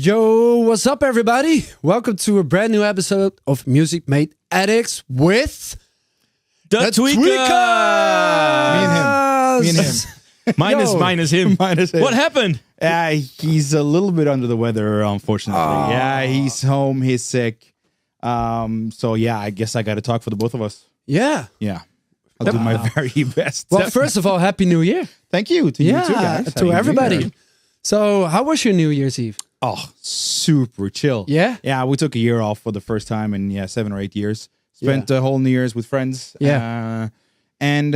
Yo, what's up, everybody? Welcome to a brand new episode of Music Made Addictz with the Tweekaz. Me and him. Minus him. What happened? He's a little bit under the weather, unfortunately. Yeah, he's home. He's sick. So yeah, I guess I got to talk for the both of us. Yeah. I'll do my very best. Well, first of all, Happy New Year. Thank you to you too, guys. To everybody. So, how was your New Year's Eve? Oh, super chill. Yeah? Yeah, we took a year off for the first time in 7 or 8 years. Spent the whole New Year's with friends. Yeah. And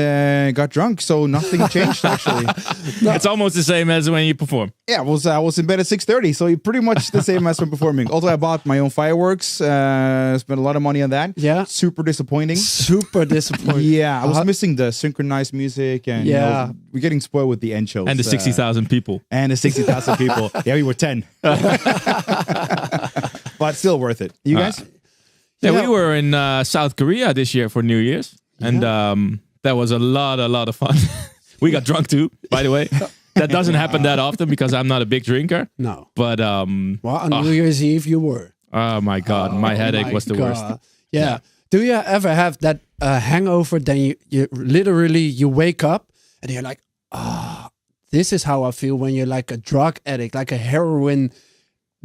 got drunk, so nothing changed actually. It's almost the same as when you perform. Yeah, I was in bed at 6:30, so pretty much the same as when performing. Also, I bought my own fireworks. Spent a lot of money on that. Yeah. Super disappointing. Yeah, I was missing the synchronized music, and we're getting spoiled with the end shows. And the 60,000 people. And the 60,000 people. Yeah, we were 10. But still worth it. You guys? We were in South Korea this year for New Year's. And that was a lot of fun. We got drunk too, by the way. That doesn't happen that often because I'm not a big drinker. No. But on New Year's Eve you were. Oh my God, my headache was the worst. Yeah. Do you ever have that hangover? Then you literally wake up and you're like, this is how I feel when you're like a drug addict, like a heroin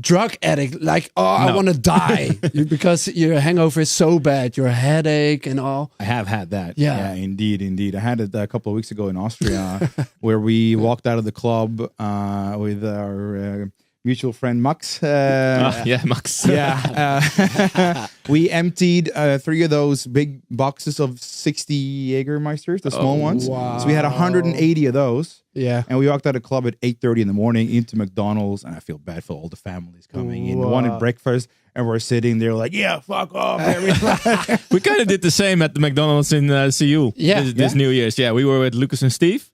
drug addict, like, I want to die because your hangover is so bad, your headache and all. I have had that. Yeah, indeed. I had it a couple of weeks ago in Austria where we walked out of the club with our mutual friend Max. Max. We emptied 3 of those big boxes of 60 Jägermeisters, the small ones. Wow. So we had 180 of those. Yeah. And we walked out of the club at 8:30 in the morning into McDonald's, and I feel bad for all the families coming in, wanted breakfast, and we're sitting there like, fuck off, everybody. We kind of did the same at the McDonald's in Seoul this New Year's. Yeah, we were with Lucas and Steve.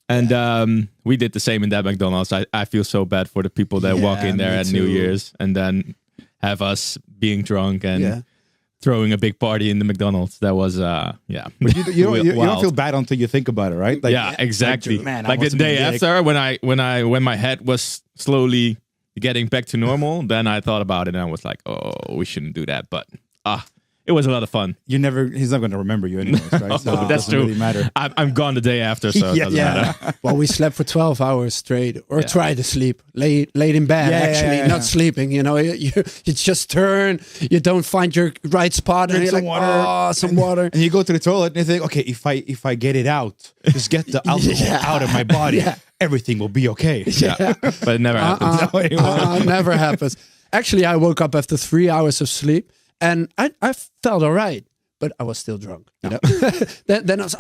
And we did the same in that McDonald's. I feel so bad for the people that walk in there at New Year's and then have us being drunk and throwing a big party in the McDonald's. That was, But you don't feel bad until you think about it, right? Like, yeah, exactly. Like the day after, when my head was slowly getting back to normal, then I thought about it and I was like, oh, we shouldn't do that. But it was a lot of fun. He's not going to remember you anyways, right? So that's true. Really matter. I'm gone the day after, so it doesn't matter. Well, we slept for 12 hours straight, or tried to sleep, laid in bed, not sleeping. You know, you just turn, you don't find your right spot, and you're like, some water. And you go to the toilet and you think, okay, if I get it out, just get the alcohol out of my body, everything will be okay. But it never happens. Never happens. Actually, I woke up after 3 hours of sleep. And I felt all right, but I was still drunk. You know? then I was,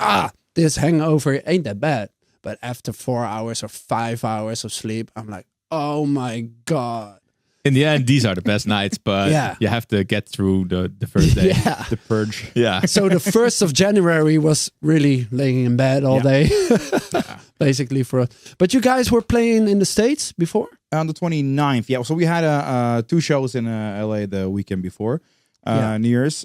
this hangover ain't that bad. But after 4 hours or 5 hours of sleep, I'm like, oh my God. In the end, these are the best nights, but you have to get through the first day. The purge. Yeah. So the 1st of January was really laying in bed all day, basically for us. But you guys were playing in the States before? On the 29th, yeah. So we had 2 shows in LA the weekend before. New Year's.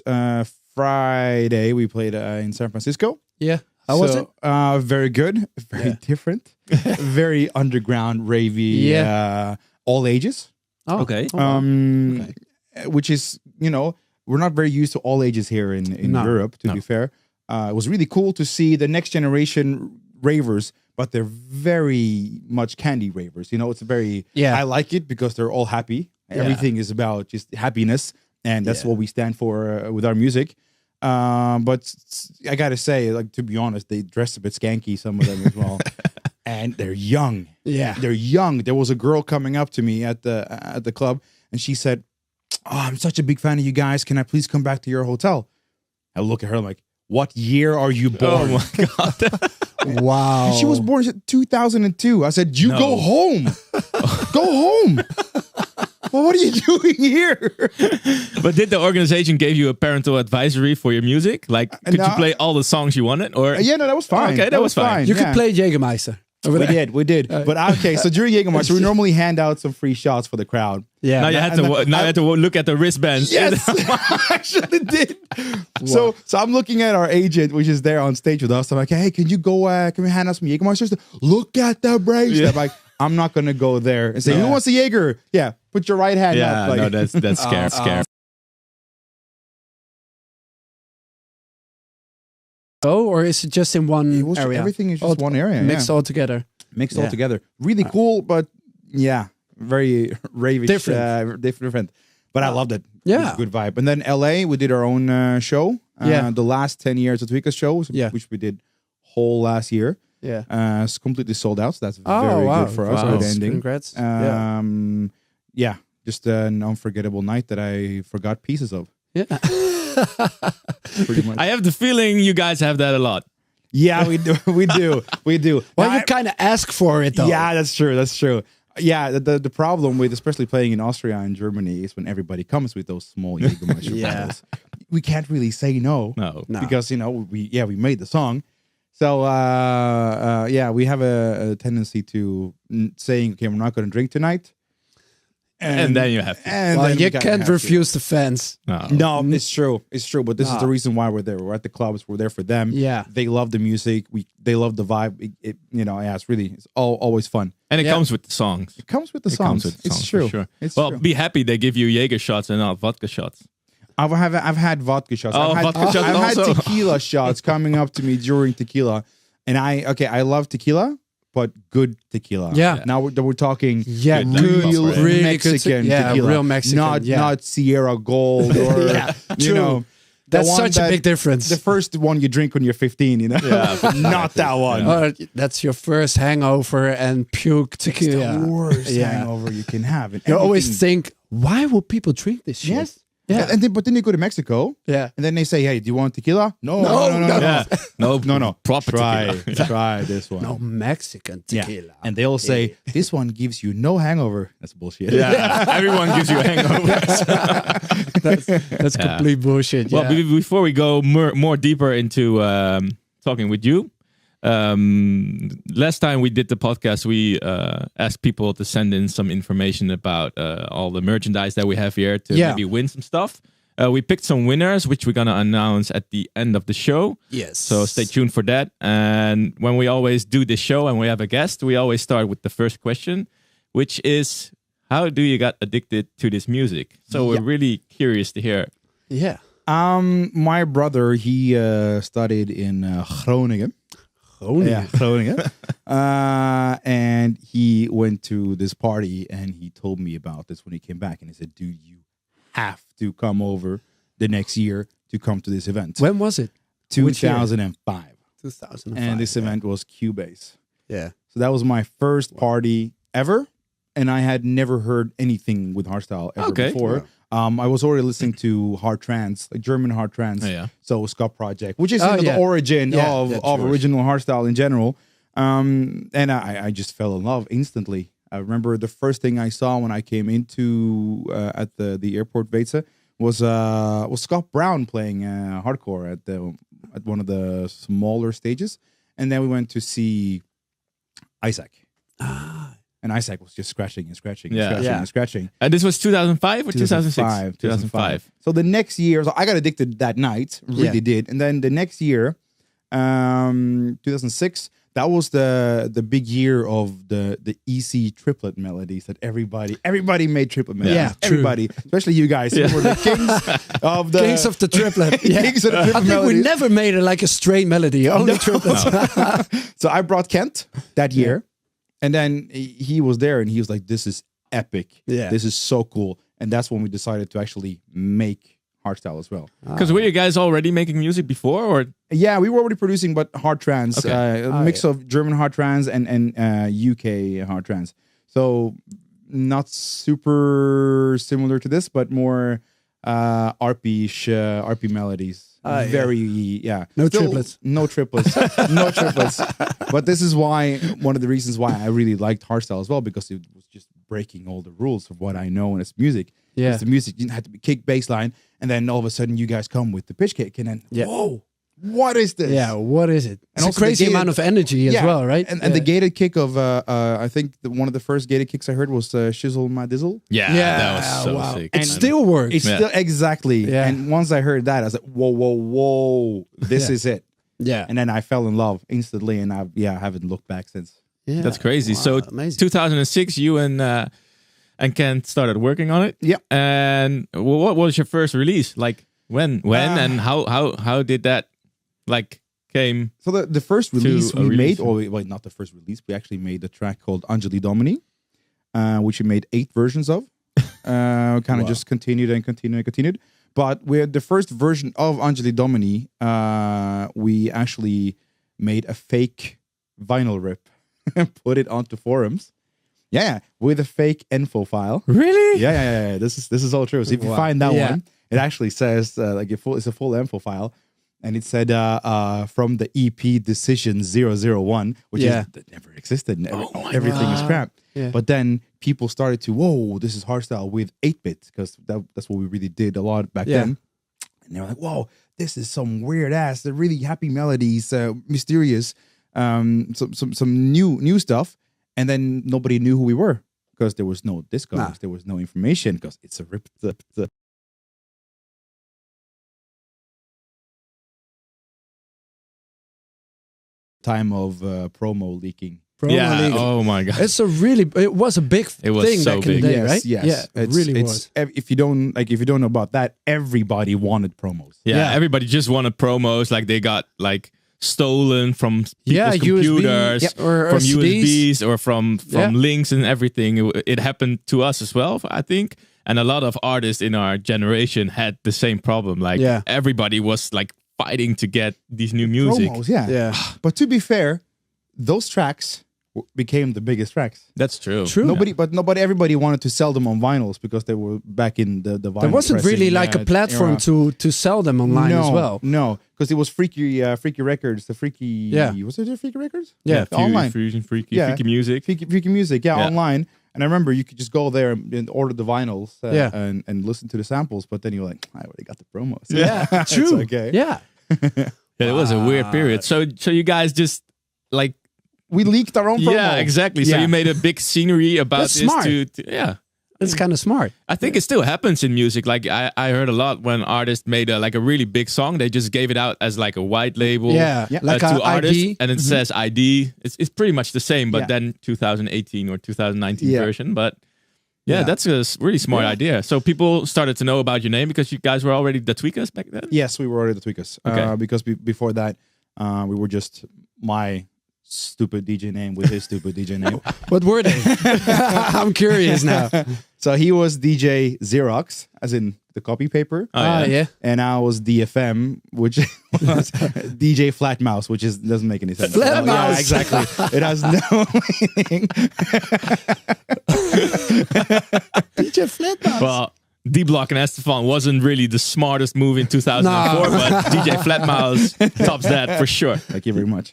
Friday, we played in San Francisco. Yeah. How was it? Very good. Very different. Very underground, ravey. Yeah. All ages. Oh, okay. Which is, we're not very used to all ages here in Europe, to be fair. It was really cool to see the next generation ravers, but they're very much candy ravers. It's very, I like it because they're all happy. Everything is about just happiness. And that's what we stand for with our music. But I got to say, like, to be honest, they dress a bit skanky, some of them as well. And they're young. Yeah. They're young. There was a girl coming up to me at the club, and she said, I'm such a big fan of you guys. Can I please come back to your hotel? I look at her, I'm like, what year are you born? Oh, my God. Wow. And she was born in 2002. I said, go home. Go home. Well, what are you doing here? But did the organization give you a parental advisory for your music? Like, could you play all the songs you wanted? Or that was fine. Okay, that was fine. You could play Jägermeister. We did. But okay, so during Jägermeister, we normally hand out some free shots for the crowd. Yeah. Now you had to look at the wristbands. Yes, I actually did. Wow. So I'm looking at our agent, which is there on stage with us. I'm like, hey, can you hand us some Jägermeisters? Look at the bracelet. I'm like, I'm not gonna go there and say, "Who wants a Jaeger?" Yeah, put your right hand up. No, that's scary. Oh, or is it just in one area? Everything is just one area. Mixed all together. Mixed all together. Really cool, but very ravish. Different. But I loved it. Yeah. It was a good vibe. And then LA, we did our own show. The last 10 years of Tweekaz shows, which we did whole last year. Yeah. It's completely sold out, so that's very good for us. Good ending. Congrats. Just an unforgettable night that I forgot pieces of. Yeah. Pretty much. I have the feeling you guys have that a lot. Yeah, we do. We do. Well, you kind of ask for it, though. Yeah, that's true. Yeah, the problem with especially playing in Austria and Germany is when everybody comes with those small Jägermeister bottles. We can't really say no. Because we made the song. So we have a tendency to saying, okay, we're not going to drink tonight. And then you have to. Well, you can't refuse the fans. No, it's true. It's true. But this is the reason why we're there. We're at the clubs. We're there for them. Yeah. They love the music. They love the vibe. It's always fun. And it comes with the songs. It comes with the songs. It's true. Sure. It's true. True. Be happy they give you Jaeger shots and not vodka shots. I've had vodka shots. I've I've had tequila shots coming up to me during tequila. And I love tequila. But good tequila. Yeah. Now we're talking real Mexican tequila. Real Mexican. Not Sierra Gold or That's such a big difference. The first one you drink when you're 15, not that one. That's your first hangover and puke tequila. It's the worst hangover you can have. And you always think, why will people drink this shit? Yes. Yeah. But then you go to Mexico. Yeah. And then they say, hey, do you want tequila? No. No. Proper tequila. Try this one. No Mexican tequila. Yeah. And they'll say, this one gives you no hangover. That's bullshit. Yeah. Everyone gives you a hangover. That's complete bullshit. Well, before we go more deeper into talking with you, last time we did the podcast, we asked people to send in some information about all the merchandise that we have here to maybe win some stuff. We picked some winners, which we're going to announce at the end of the show. Yes. So stay tuned for that. And when we always do this show and we have a guest, we always start with the first question, which is, how do you got addicted to this music? So we're really curious to hear. Yeah. My brother, he studied in Groningen. Groningen. And he went to this party and he told me about this when he came back. And he said, dude, you have to come over the next year to come to this event. When was it? 2005. 2005. And this event was Cubase. Yeah. So that was my first party ever. And I had never heard anything with hardstyle ever before. Wow. I was already listening to hard trance, like German hard trance. So Scott Project, which is the origin of original hardstyle in general. And I just fell in love instantly. I remember the first thing I saw when I came into at the airport Weeze was Scott Brown playing hardcore at one of the smaller stages, and then we went to see Isaac. And Isaac was just scratching and scratching and scratching. And this was 2005 or 2006? 2005. So the next year, I got addicted that night, really did. And then the next year, 2006, that was the big year of the easy triplet melodies that everybody made triplet melodies. Yeah, everybody, especially you guys, who were the kings of the triplet. Kings of the triplet I think melodies. we never made it like a straight melody, only triplets. So I brought Kent that year. And then he was there and he was like, this is epic. Yeah. This is so cool. And that's when we decided to actually make hardstyle as well. Because were you guys already making music before? Or yeah, we were already producing, but hard trance. A mix of German hard trance and UK hard trance. So not super similar to this, but more RP melodies. No triplets. No triplets. No triplets. But this is one of the reasons why I really liked hardstyle as well, because it was just breaking all the rules of what I know in its music. Yeah. It's the music, you had to be kick bass line, and then all of a sudden you guys come with the pitch kick, and then whoa, what is this? Yeah, what is it? It's a crazy amount of energy as well, right? And the gated kick of I think one of the first gated kicks I heard was Shizzle My Dizzle. Yeah, that was so sick. It still works. It's still exactly. Yeah. And once I heard that, I was like, whoa, this is it. Yeah. And then I fell in love instantly, and I haven't looked back since. Yeah. That's crazy. Wow, So amazing. 2006, you and Ken started working on it. Yeah. And what was your first release? Like when and how did that like came? So the first release we release. made, or wait, not the first release. We actually made a track called Angeli Domini, which we made 8 versions of. Kind of just continued and continued and continued. But with the first version of Angeli Domini, we actually made a fake vinyl rip and put it onto forums. Yeah, with a fake info file. Really? Yeah. This is all true. So if you find that one, it actually says it's a full info file, and it said from the EP Decision 001, which is that never existed. Everything is crap. Yeah. But then people started to, whoa, this is hardstyle with 8-bit, because that's what we really did a lot back then. And they were like, whoa, this is some weird ass, the really happy melodies, mysterious, some new stuff. And then nobody knew who we were, because there was no discogs, there was no information, because it's a rip. The time of promo leaking. Oh my god. It was a big thing so back in the day, right? Yes. Yeah, it really was. If you don't know about that, everybody wanted promos. Yeah, everybody just wanted promos. Like they got like stolen from people's computers, from USBs or from links and everything. It happened to us as well, I think. And a lot of artists in our generation had the same problem. Like everybody was like fighting to get these new music. Promos, yeah. But to be fair, those tracks became the biggest tracks. That's true. Everybody wanted to sell them on vinyls, because they were back in the vinyl. There wasn't really like a platform to sell them online as well. No, because it was Freaky Records, the Freaky. Was it Freaky Records? Yeah, online. Freaky Music. Freaky Music. Online. And I remember you could just go there and order the vinyls and listen to the samples, but then you're like, I already got the promos. Yeah, true. Okay. Yeah. It was a weird period. So you guys just like we leaked our own promo. Yeah, exactly. So you made a big scenery about That's this smart. It's kind of smart. I think it still happens in music. Like I heard a lot when artists made a really big song, they just gave it out as like a white label like to artists, ID. and it says ID. It's pretty much the same, but then 2018 or 2019 version. But that's a really smart idea. So people started to know about your name because you guys were already the Tweekaz back then? Yes, we were already the Tweekaz. Okay. Because before that, we were just my stupid DJ name with his stupid DJ name. What were they? I'm curious now. So he was DJ Xerox, as in the copy paper. And I was DFM, which was DJ Flat Mouse, which doesn't make any sense. Flat Mouse. Yeah, exactly. It has no meaning. DJ Flat Mouse. Well, D-Block and Estefan wasn't really the smartest move in 2004, but DJ Flat Mouse tops that for sure. Thank you very much.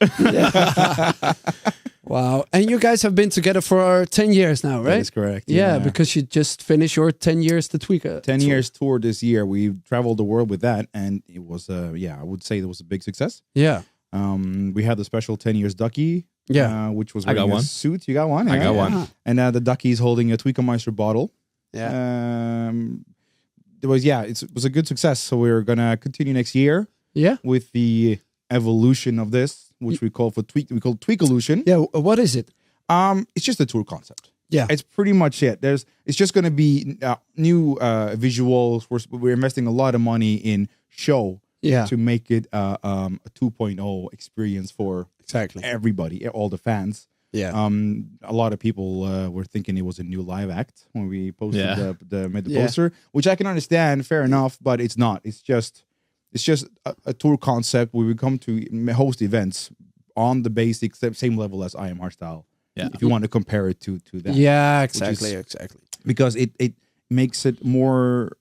Wow. And you guys have been together for 10 years now, right? That is correct. Yeah, because you just finished your 10 years to Tweekaz. 10 years tour this year. We traveled the world with that, and it was, I would say it was a big success. Yeah. We had the special 10 years ducky, which was wearing a suit. You got one? I got one. And the ducky is holding a Tweekmeister bottle. Yeah. It was a good success. So we're going to continue next year with the evolution of this, which we call Tweekolution. Yeah, what is it? It's just a tour concept. Yeah. It's pretty much it. It's just going to be new visuals. We're investing a lot of money in show to make it a 2.0 experience for everybody, all the fans. Yeah. A lot of people were thinking it was a new live act when we posted made the poster, which I can understand, fair enough, but it's not. It's just a tour concept where we come to host events on the basic same level as I Am Hardstyle. Yeah. If you want to compare it to that. Yeah, exactly. Because it makes it more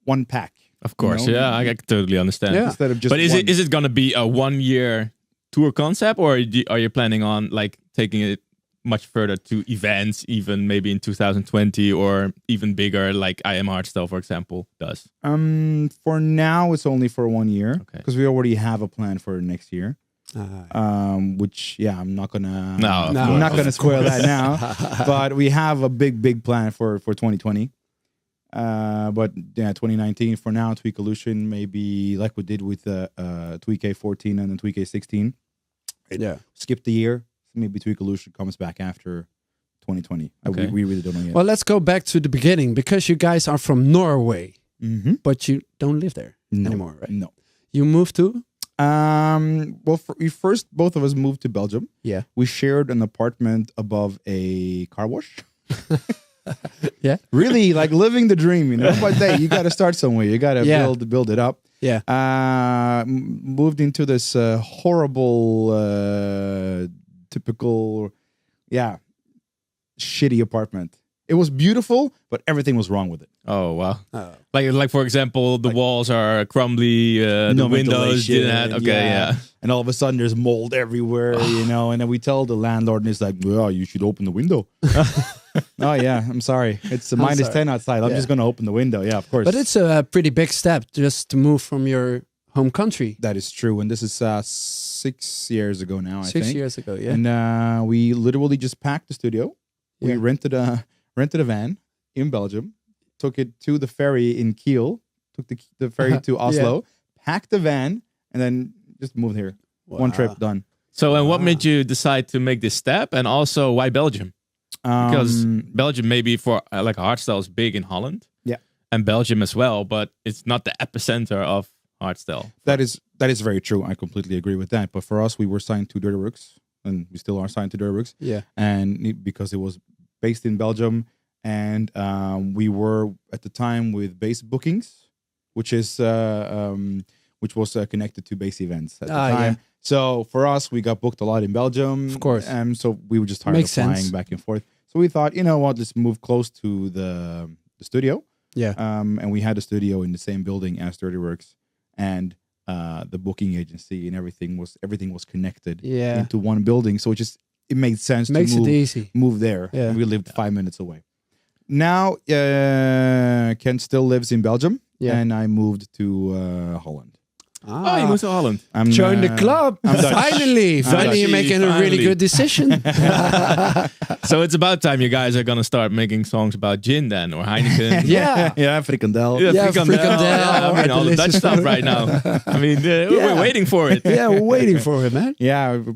one pack. Of course, I can totally understand. Yeah. Instead of just but is it going to be a 1-year tour concept, or are you planning on like taking it much further to events, even maybe in 2020, or even bigger, like I Am Hardstyle, for example, does? For now, it's only for 1 year because we already have a plan for next year. Which I'm not gonna I'm not gonna spoil that now. But we have a big plan for 2020. But 2019 for now, Tweekolution, maybe like we did with Tweek 14 and then Tweek 16. Skip the year, maybe Tweekalution comes back after 2020. Okay. We really don't know yet. Well, let's go back to the beginning because you guys are from Norway, but you don't live there anymore, right? No. You moved to? Well, we first, both of us moved to Belgium. Yeah. We shared an apartment above a car wash. Yeah. Really, like living the dream, But hey, you got to start somewhere. You got to build it up. Yeah. Moved into this horrible, typical, shitty apartment. It was beautiful, but everything was wrong with it. Oh wow! Like for example, the walls are crumbly. The windows didn't have. Okay, yeah. And all of a sudden, there's mold everywhere, And then we tell the landlord, and he's like, "Well, you should open the window." Oh yeah, I'm sorry. It's a minus 10 outside. I'm just going to open the window. Yeah, of course. But it's a pretty big step just to move from your home country. That is true, and this is 6 years ago now. I think 6 years ago, yeah. And we literally just packed the studio. We rented a van in Belgium, took it to the ferry in Kiel, took the ferry to Oslo, packed the van, and then just moved here. Wow. One trip done. So, and what made you decide to make this step, and also why Belgium? Because Belgium, maybe for like hardstyle, is big in Holland, and Belgium as well, but it's not the epicenter of hardstyle. That is very true. I completely agree with that. But for us, we were signed to Dirty Works, and we still are signed to Dirty Works. Yeah, and because it was based in Belgium, and we were at the time with Base Bookings, which was connected to Base Events at the time. Yeah. So for us, we got booked a lot in Belgium, of course. And so we were just tired of flying back and forth. So we thought, you know what, let's move close to the studio. Yeah. And we had a studio in the same building as Dirty Works, and the booking agency, and everything was connected into one building. So it made sense to move there. Yeah. And we lived 5 minutes away. Now Ken still lives in Belgium, and I moved to Holland. Oh, you moved to Holland. Join the club. Finally you're making a really good decision. So it's about time you guys are gonna start making songs about gin then, or Heineken. Frikandel. Frikandel. I mean, all the Dutch stuff right now. I mean, we're waiting for it. Yeah, we're waiting for it, man. Yeah, it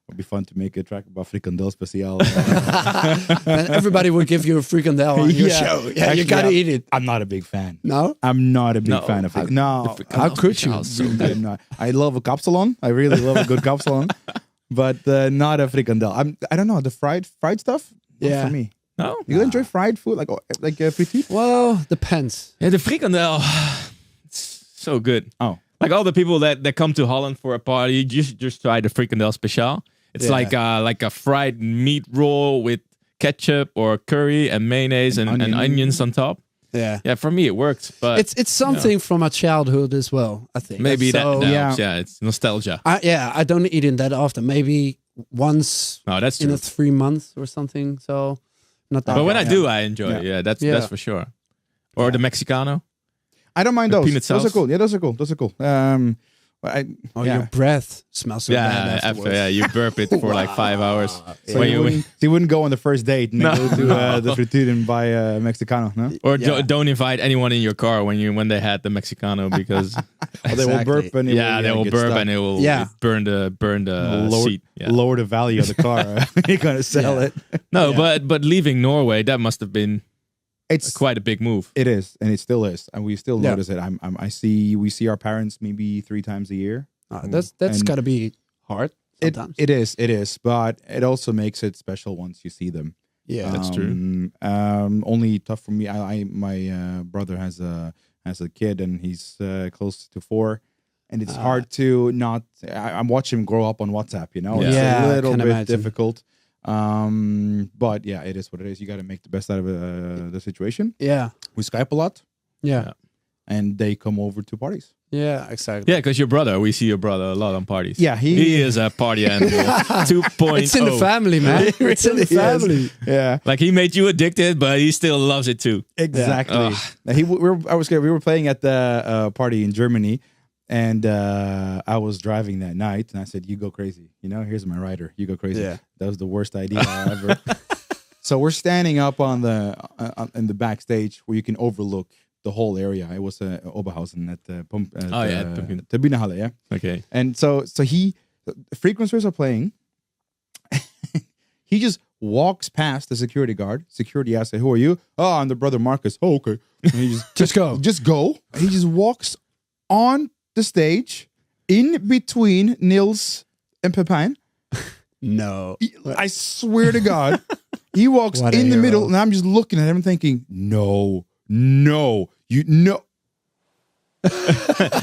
would be fun to make a track about Frikandel special. And everybody would give you a Frikandel on your show. Yeah, actually, you gotta eat it. I'm not a big fan. No? I'm not a big fan of it. No. How could you? So I'm not. I love a kapsalon. I really love a good kapsalon. But not a Frikandel. I don't know, the fried stuff? Not for me. No? You enjoy fried food like frityt? Well, depends. Yeah, the frikandel, it's so good. Oh. Like all the people that come to Holland for a party, just try the frikandel special. It's like a fried meat roll with ketchup or curry and mayonnaise and onions on top. Yeah. Yeah, for me it works. But it's something from my childhood as well, I think. Maybe that helps. Yeah, it's nostalgia. I don't eat it that often. Maybe once in a 3 months or something. So not that. But when I do, I enjoy it. Yeah, that's for sure. Or the Mexicano. I don't mind those. Peanut sauce. Those are cool. Yeah, those are cool. Your breath smells so bad afterwards. You burp it for like 5 hours. So you wouldn't go on the first date and then go to the frityt and buy a Mexicano, no? Or don't invite anyone in your car when they had the Mexicano because they will burp and it will burn the seat. Yeah. Lower the value of the car. You're gonna sell it. No, but leaving Norway, that must have been quite a big move. It is, and it still is, and we still notice it. We see our parents maybe 3 times a year. That's got to be hard. Sometimes. It is, but it also makes it special once you see them. Yeah, that's true. Only tough for me. My brother has a kid, and he's close to 4, and it's hard to not. I'm watching him grow up on WhatsApp. It's a little bit difficult. But yeah, it is what it is. You got to make the best out of the situation. Yeah, we Skype a lot. Yeah, and they come over to parties. Yeah, exactly. Yeah, because we see your brother a lot on parties. Yeah, he is a party animal. 2.0. It's in the family, man. It's in the family. Yeah, like he made you addicted, but he still loves it too. Exactly. We were playing at the party in Germany. And I was driving that night, and I said, "You go crazy. Here's my rider. You go crazy." Yeah. That was the worst idea ever. So we're standing up on the in the backstage where you can overlook the whole area. It was Oberhausen at the Tribünehalle, yeah. Okay. And so the frequencers are playing, He just walks past the security guard. Security asks, "Who are you?" "Oh, I'm the brother Marcus." "Oh, okay." And he Just go. Just go. And he just walks on the stage in between Nils and Pepijn. No. I swear to God, he walks What a in the hero. middle, and I'm just looking at him thinking, no.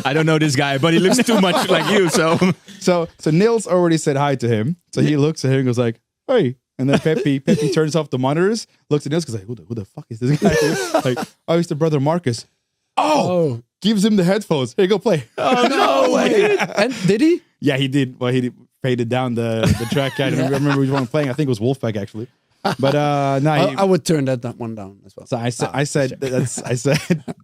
I don't know this guy, but he looks too much like you. So So Nils already said hi to him. So he looks at him and goes like, "Hey." And then Pepe turns off the monitors, looks at Nils, goes like, who the fuck is this guy? Like, "Oh, he's the brother Marcus." Oh. Gives him the headphones. "Here, go play." oh no way. And did he? Yeah, he did. Well, he faded down the track. I don't remember which one playing. I think it was Wolfpack actually. But no, I would turn that one down as well. so I said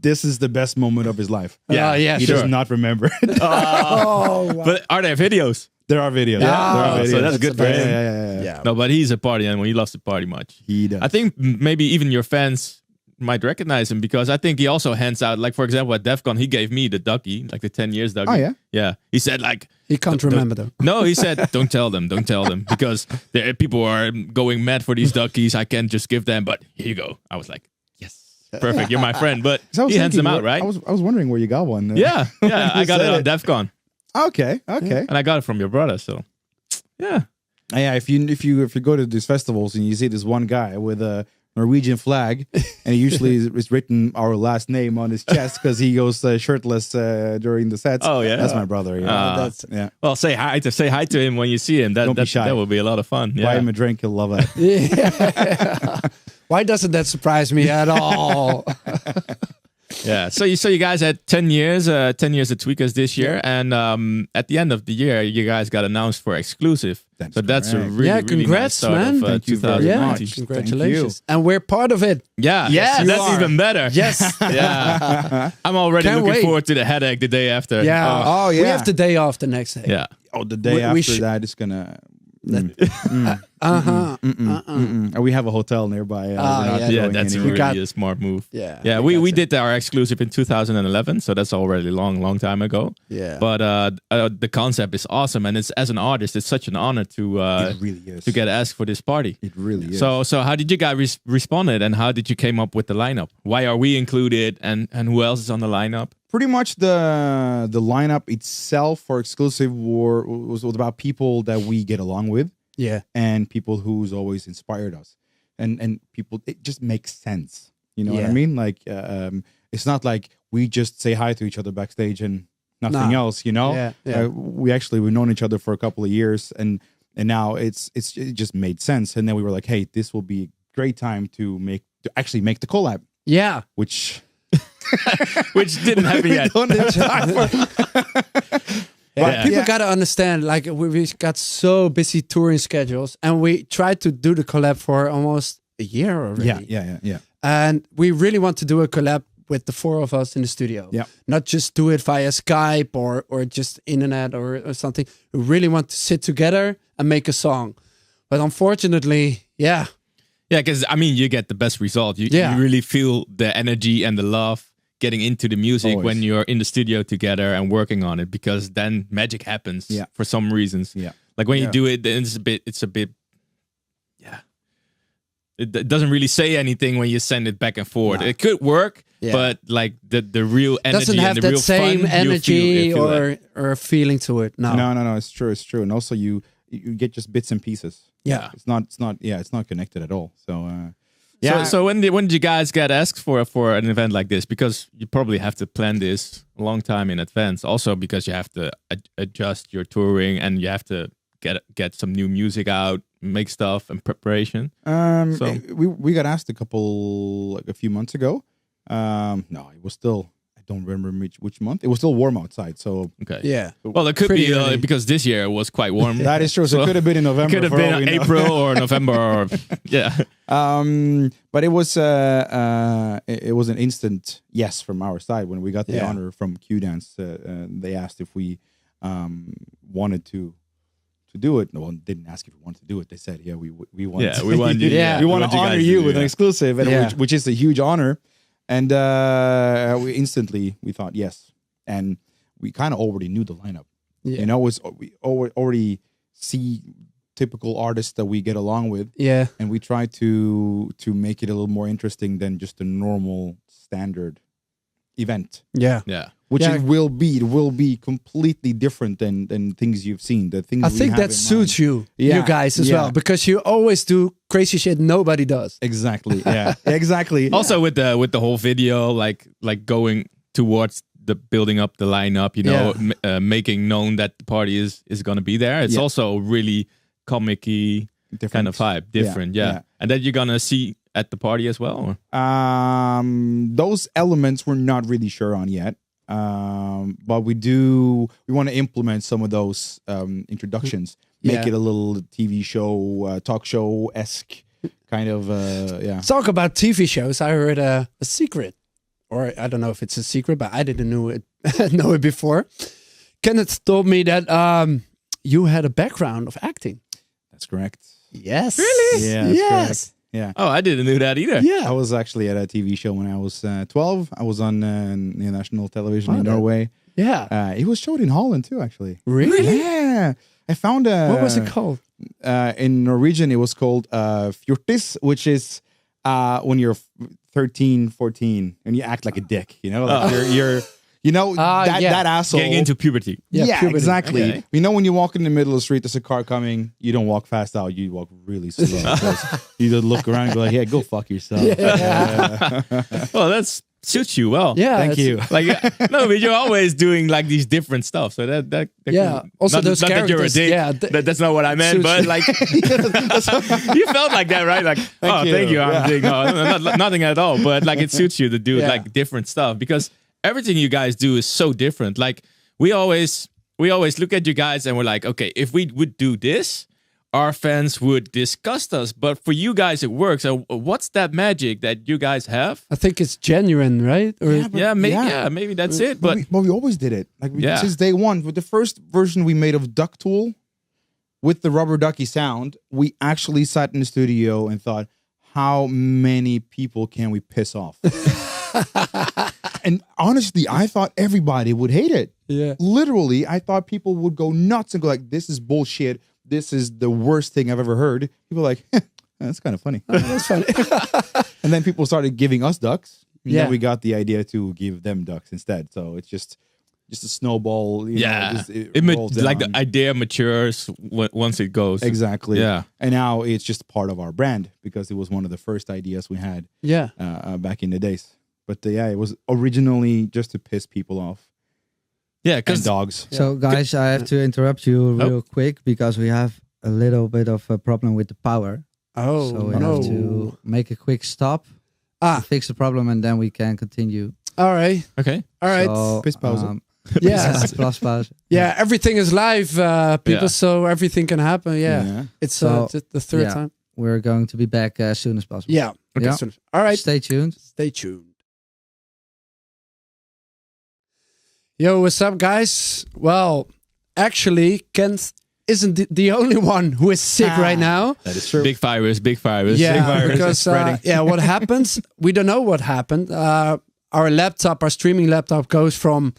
this is the best moment of his life. Yeah, He sure. does not remember it. Oh, wow. But are there videos? There are videos. Yeah. There are Oh, videos. so that's good for him. Yeah. No, but he's a party animal. He loves to party much. He does. I think maybe even your fans might recognize him because I think he also hands out, like for example at DEF CON, he gave me the ducky, like the 10 years ducky. Oh, yeah? Yeah. He said like... He can't remember though. No, he said, don't tell them, because people are going mad for these duckies. I can't just give them, but here you go. I was like, yes, perfect. You're my friend. But So I was he hands them thinking, out, right? I was wondering where you got one. Yeah, I got it said on it. DEF CON. Okay. And I got it from your brother, so yeah. Yeah, if you go to these festivals and you see this one guy with a Norwegian flag, and he usually is written our last name on his chest because he goes shirtless during the sets. Oh, yeah? That's my brother. Yeah. That's Yeah. Well, say hi to him when you see him. Don't be shy. That will be a lot of fun. Buy Yeah. him a drink, he'll love that. yeah. Why doesn't that surprise me at all? Yeah. So you guys had 10 years at Tweekaz this year, and at the end of the year, you guys got announced for X-Qlusive. That's a correct. really Yeah, really congrats, nice start man. of Thank you very 2020. much. Congratulations. And we're part of it. Yeah, Yes, you that's are. even better. Yes. Yeah, I'm already Can't looking wait. forward to the headache the day after. Yeah. Oh, We yeah. have the day off the next day. Yeah. Oh, the day We after should- that is gonna. We have a hotel nearby. We're not yeah. Yeah, going that's anywhere. really a smart move. Yeah. Yeah, we did our X-Qlusive in 2011, so that's already long time ago. Yeah. But the concept is awesome, and it's as an artist, it's such an honor to It really is. to get asked for this party. It really is. So how did you guys respond, and how did you came up with the lineup? Why are we included, and who else is on the lineup? pretty much the lineup itself for X-Qlusive was about people that we get along with. Yeah. And people who's always inspired us. And people, it just makes sense. You know what I Yeah. mean? Like, it's not like we just say hi to each other backstage and nothing Nah. else, you know? Yeah, yeah. We've known each other for a couple of years, and now it just made sense. And then we were like, hey, this will be a great time to actually make the collab. Yeah. Which Didn't happen yet. don't have time for. But Yeah. people got to understand, like, we got so busy touring schedules, and we tried to do the collab for almost a year already. Yeah. And we really want to do a collab with the four of us in the studio. Yeah. Not just do it via Skype or just internet or something. We really want to sit together and make a song. But unfortunately, yeah. Yeah, because I mean, you get the best result. You really feel the energy and the love getting into the music Always. when you're in the studio together and working on it, because then magic happens for some reasons. Yeah. Like when you do it, then it's a bit, it doesn't really say anything when you send it back and forth. No. It could work, Yeah. but like the real energy Doesn't have and the that real same fun, energy you feel that. or feeling to it. No. No, it's true. And also you get just bits and pieces. Yeah. It's not connected at all. So So when did you guys get asked for an event like this? Because you probably have to plan this a long time in advance. Also because you have to adjust your touring and you have to get some new music out, make stuff and preparation. we got asked a few months ago. No, it was still, I don't remember which month. It was still warm outside. So Okay. Yeah. Well, it could Pretty be early. because this year it was quite warm. that is true. So it could have been in November. Could have for all been we know. April or November. Or, yeah. But it was it was an instant yes from our side when we got the honor from Q-Dance. They asked if we wanted to do it. No one didn't ask if we wanted to do it. They said, "Yeah, we want. Yeah, we want you. Yeah. we want to honor guys you to do with an that. exclusive, and Yeah. which is a huge honor." And we thought yes, and we kind of already knew the lineup. Yeah. You know, we already see typical artists that we get along with. Yeah. And we try to make it a little more interesting than just a normal standard event. Yeah. Yeah. Which it will be. It will be completely different than things you've seen. The things I think that suits you guys as well, because you always do crazy shit nobody does. Exactly. Yeah. Exactly. Also with the whole video, like going towards the building up the lineup, you know, making known that the party is going to be there. It's also really comic-y kind of vibe, different. Yeah. And that you're gonna see at the party as well. Those elements we're not really sure on yet. But we want to implement some of those introductions, make it a little TV show, talk show-esque kind of, Talk about TV shows. I heard a secret, or I don't know if it's a secret, but I didn't know it before. Kenneth told me that you had a background of acting. That's correct. Yes. Really? Yeah. That's correct. Yeah. Oh, I didn't know that either. Yeah. I was actually at a TV show when I was 12. I was on national television in Norway. Yeah. It was showed in Holland too, actually. Really? Yeah. I found a... What was it called? In Norwegian, it was called fjortis, which is when you're 13, 14, and you act like a dick, you know? Like you're that asshole. Getting into puberty. Yeah, puberty. exactly. Okay. You know, when you walk in the middle of the street, there's a car coming, you don't walk fast out, you walk really slow. You just look around and go like, yeah, go fuck yourself. Yeah. Well, that suits you well. Yeah. Thank you. Like no, but you're always doing like these different stuff. So that Yeah. could, Also, not, those not that you're a characters. dick. Yeah. That's not what I meant. But like, you felt like that, right? Like, thank you. I'm doing nothing at all. But like, it suits you to do like different stuff because everything you guys do is so different. Like we always look at you guys and we're like, okay, if we would do this, our fans would disgust us. But for you guys, it works. So what's that magic that you guys have? I think it's genuine, right? Or Maybe that's it. But we always did it. Like since day one. With the first version we made of Duck Tool, with the rubber ducky sound, we actually sat in the studio and thought, how many people can we piss off? And honestly, I thought everybody would hate it. Yeah. Literally, I thought people would go nuts and go like, this is bullshit. This is the worst thing I've ever heard. People are like, that's kind of funny. That's funny. And then people started giving us ducks. Yeah. Then we got the idea to give them ducks instead. So it's just a snowball. You know, rolls like down. the idea matures once it goes. Exactly. Yeah. And now it's just part of our brand because it was one of the first ideas we had back in the days. But it was originally just to piss people off. Yeah, and dogs. So guys, I have to interrupt you real quick because we have a little bit of a problem with the power. Oh, so we have to make a quick stop, fix the problem, and then we can continue. All right. Okay. All right. So, piss pause. Plus pause. Yeah, everything is live, people, so everything can happen. Yeah. It's the third time. We're going to be back as soon as possible. Yeah. Okay. Yeah. All right. Stay tuned. Stay tuned. Yo, what's up, guys? Well, actually, Kent isn't the only one who is sick right now. That is true. Big virus. Yeah, big virus because what happens? We don't know what happened. Our streaming laptop goes from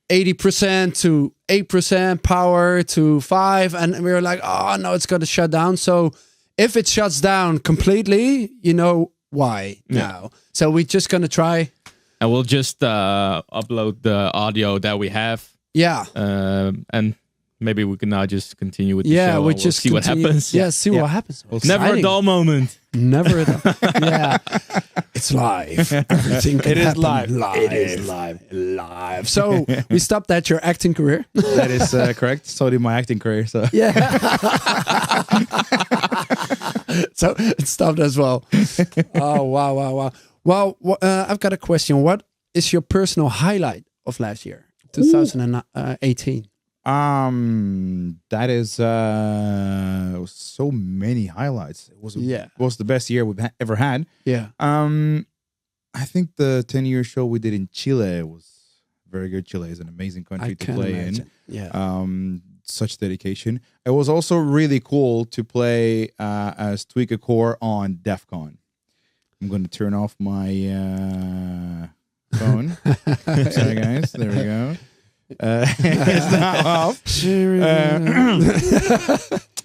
80% to 8% power to 5%, and we were like, oh no, it's going to shut down. So if it shuts down completely, you know why now. So we're just going to try. And we'll just upload the audio that we have. Yeah. And maybe we can now just continue with the show. Yeah, we just see what happens. Yeah, see what happens. Never a dull moment. Never a dull. Yeah. It's live. Everything can happen live. It is live. So we stopped at your acting career. That is correct. So did my acting career. So Yeah. So it stopped as well. Oh, wow. Well, I've got a question. What is your personal highlight of last year, 2018? That is so many highlights. It was the best year we've ever had. Yeah. I think the 10-year show we did in Chile was very good. Chile is an amazing country to play in. Yeah. Such dedication. It was also really cool to play as Tweekacore on DEF CON. I'm going to turn off my phone. Sorry, guys. There we go. It's not off.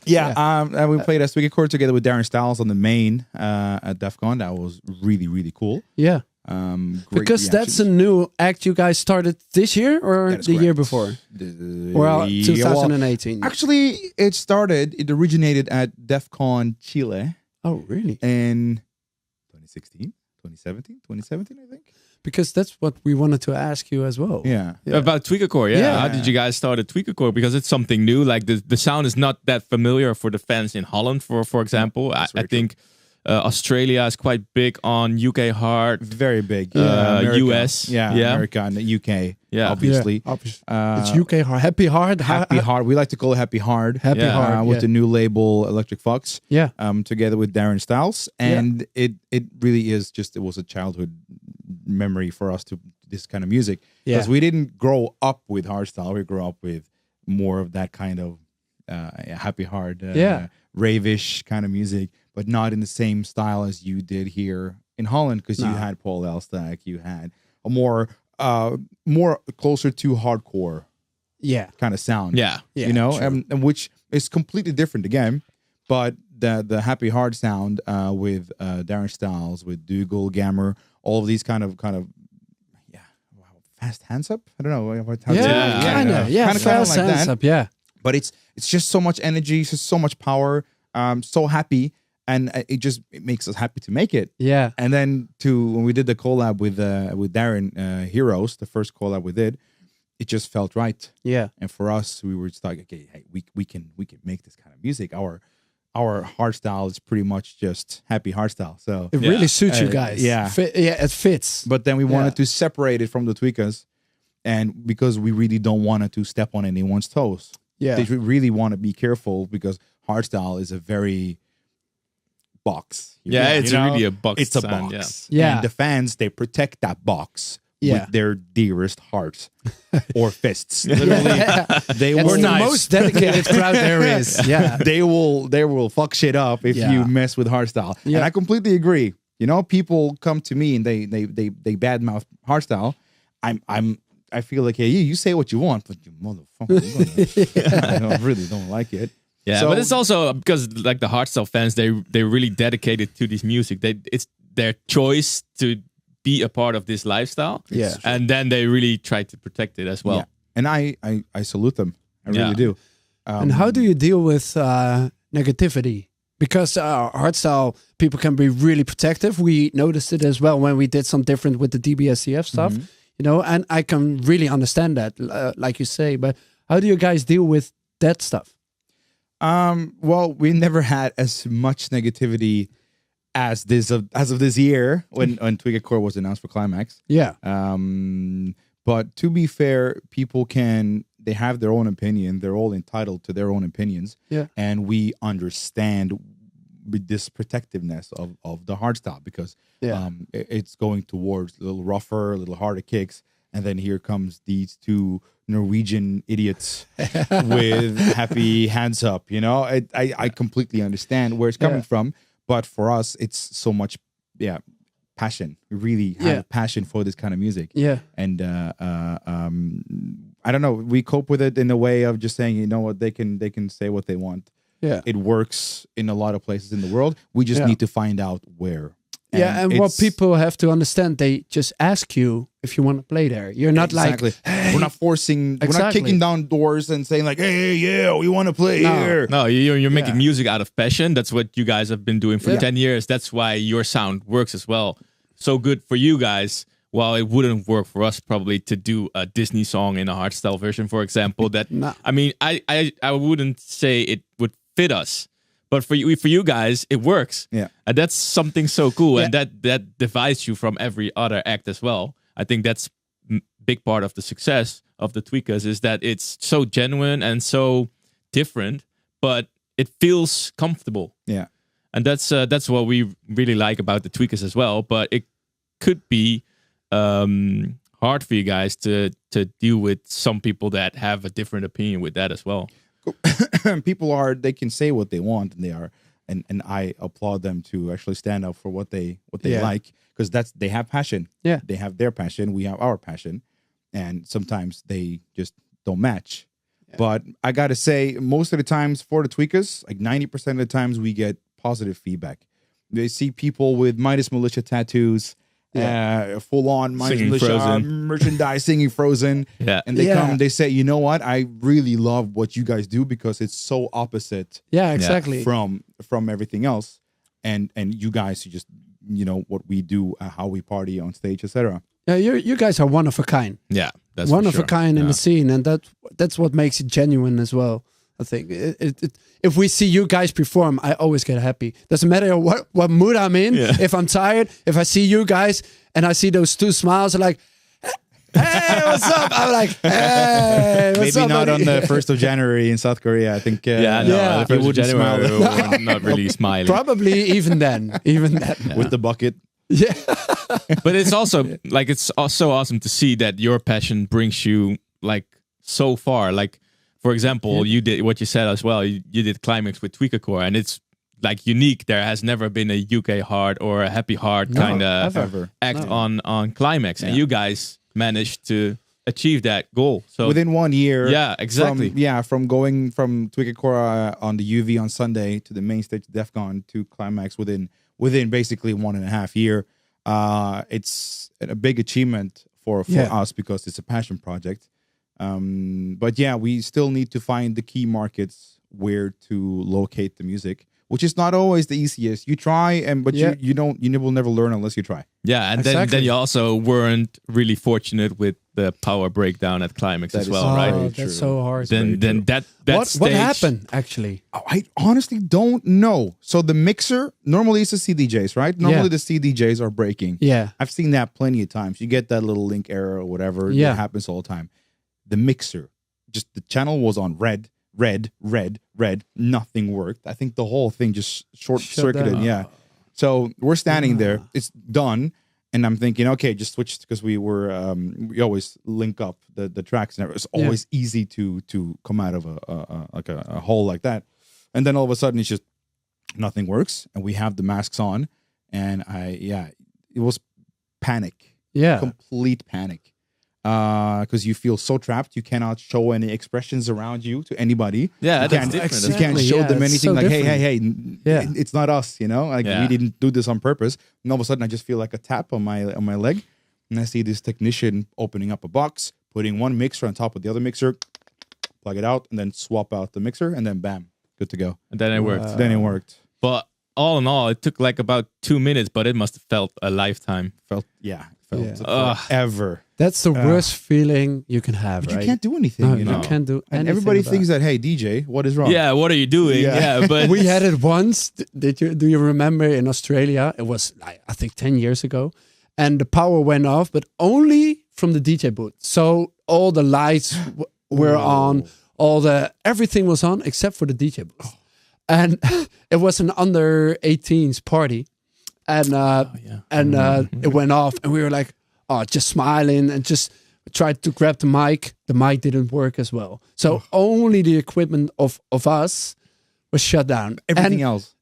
Yeah, and we played a Tweekacore together with Darren Styles on the main at DEF CON. That was really, really cool. Yeah. Great because that's a new act you guys started this year or the year before? Well, 2018. Well, actually, it originated at DEF CON Chile. Oh, really? In 2016, 2017, I think. Because that's what we wanted to ask you as well. Yeah. About Tweekacore, yeah. How did you guys start at Tweekacore? Because it's something new. Like the sound is not that familiar for the fans in Holland, for example. I think Australia is quite big on UK hard. Very big. US. America and the UK, obviously. It's UK hard. Happy hard. Happy hard. We like to call it Happy Hard. Happy hard. With the new label Electric Fox. Yeah. Together with Darren Styles. And it really is just, it was a childhood memory for us to this kind of music. Because we didn't grow up with hardstyle. We grew up with more of that kind of happy hard, rave-ish kind of music, but not in the same style as you did here in Holland, because you had Paul Elstak, you had a more closer to hardcore kind of sound. You know, and which is completely different again, but the happy hard sound with Darren Styles, with Dougal, Gammer, all of these kind of fast hands up. I don't know. Kind of fast hands up. Yeah. But it's just so much energy, it's just so much power. So happy, and it makes us happy to make it. Yeah. And then when we did the collab with Darren, Heroes, the first collab we did, it just felt right. Yeah. And for us, we were just like, okay, hey, we can make this kind of music. Our hardstyle is pretty much just happy hardstyle. So it really suits you guys. Yeah. It fits. But then we wanted to separate it from the Tweekaz, and because we really don't want to step on anyone's toes. Yeah. They really want to be careful because hardstyle is a very box. It's really a box. It's a sound, box. Yeah. And the fans, they protect that box with their dearest hearts or fists. Literally, they That's were the most dedicated crowd there is. Yeah. They will fuck shit up if you mess with hardstyle. Yeah. And I completely agree. You know, people come to me and they badmouth hardstyle. I feel like, hey, you say what you want, but you motherfucker, I really don't like it. Yeah, so, but it's also because like the hardstyle fans, they're really dedicated to this music. It's their choice to be a part of this lifestyle. Yeah, and then they really try to protect it as well. Yeah. And I salute them. I really do. And how do you deal with negativity? Because hardstyle people can be really protective. We noticed it as well when we did some different with the DBSTF stuff. Mm-hmm. You know, and I can really understand that, like you say. But how do you guys deal with that stuff? Well, we never had as much negativity as of this year when Tweekacore was announced for Qlimax. Yeah. But to be fair, people they have their own opinion. They're all entitled to their own opinions. Yeah. And we understand with this protectiveness of the hardstyle because it's going towards a little rougher, a little harder kicks, and then here comes these two Norwegian idiots with happy hands up. You know, I completely understand where it's coming from, but for us, it's so much passion. We really have a passion for this kind of music. Yeah, and I don't know. We cope with it in a way of just saying, you know what, they can say what they want. Yeah, it works in a lot of places in the world. We just need to find out where. And what people have to understand, they just ask you if you want to play there. You're not like, hey. We're not forcing, we're not kicking down doors and saying like, hey, we want to play here. No, you're making music out of passion. That's what you guys have been doing for 10 years. That's why your sound works as well. So good for you guys. While it wouldn't work for us probably to do a Disney song in a hardstyle version, for example. I mean, I wouldn't say it would fit us. But for you guys, it works. Yeah. And that's something so cool. And that divides you from every other act as well. I think that's a big part of the success of the Tweekaz is that it's so genuine and so different, but it feels comfortable. Yeah. And that's what we really like about the Tweekaz as well. But it could be hard for you guys to deal with some people that have a different opinion with that as well. People they can say what they want, and they are, and I applaud them to actually stand up for what they like, because they have passion. Yeah, they have their passion. We have our passion, and sometimes they just don't match. But I gotta say, most of the times for the Tweekaz, like 90% of the times, we get positive feedback. They see people with Midas Militia tattoos, full on Midas Militia merchandise, singing Frozen. Yeah. And they come, they say, you know what? I really love what you guys do because it's so opposite. Yeah, exactly. From everything else. And you guys, you just, you know, what we do, how we party on stage, etc. Yeah, you guys are one of a kind. Yeah, that's one of a kind in the scene, and that's what makes it genuine as well. I think if we see you guys perform, I always get happy. Doesn't matter what mood I'm in. Yeah. If I'm tired, if I see you guys and I see those two smiles, I'm like, hey, what's up? I'm like, hey, what's Maybe up, not buddy? on the 1st of January in South Korea. I think. If it would January, we're not really smiling. Probably even then. With the bucket. Yeah. But it's also like it's so awesome to see that your passion brings you like so far. Like, for example, you did what you said as well. You did Qlimax with Tweekacore, and it's like unique. There has never been a UK hard or a happy hard kind of act on Qlimax, and you guys managed to achieve that goal. So within 1 year, exactly. From going from Tweekacore on the UV on Sunday to the main stage DEF CON to Qlimax within basically 1.5 years. It's a big achievement for us because it's a passion project. But yeah, we still need to find the key markets where to locate the music, which is not always the easiest. You try, but you will never learn unless you try. Yeah, and then you also weren't really fortunate with the power breakdown at Qlimax as well, right? That's so hard. Then that what happened actually? Oh, I honestly don't know. So the mixer normally it's the CDJs, right? Normally the CDJs are breaking. Yeah, I've seen that plenty of times. You get that little link error or whatever. Yeah, it happens all the time. The mixer, just the channel was on red. Nothing worked. I think the whole thing just short-circuited. Yeah. So we're standing there. It's done. And I'm thinking, okay, just switch because we always link up the tracks and it's always easy to come out of a hole like that. And then all of a sudden it's just nothing works and we have the masks on and it was panic. Yeah. Complete panic. Because you feel so trapped, you cannot show any expressions around you to anybody. Yeah, that's different. You can't show them anything so like, different. hey, it's not us, you know? Like we didn't do this on purpose. And all of a sudden, I just feel like a tap on my leg, and I see this technician opening up a box, putting one mixer on top of the other mixer, plug it out, and then swap out the mixer, and then bam, good to go. And then it worked. Then it worked. But all in all, it took like about 2 minutes, but it must have felt a lifetime. Felt forever. That's the worst feeling you can have, right? You can't do anything. No, you know? You can't do anything. And everybody thinks that, hey, DJ, what is wrong? Yeah, what are you doing? Yeah, but we had it once. Do you remember in Australia? It was like, I think 10 years ago, and the power went off, but only from the DJ booth. So all the lights were on, everything was on except for the DJ booth, and it was an under 18s party, and it went off, and we were like, just smiling and just tried to grab the mic. The mic didn't work as well. So only the equipment of us was shut down. Everything else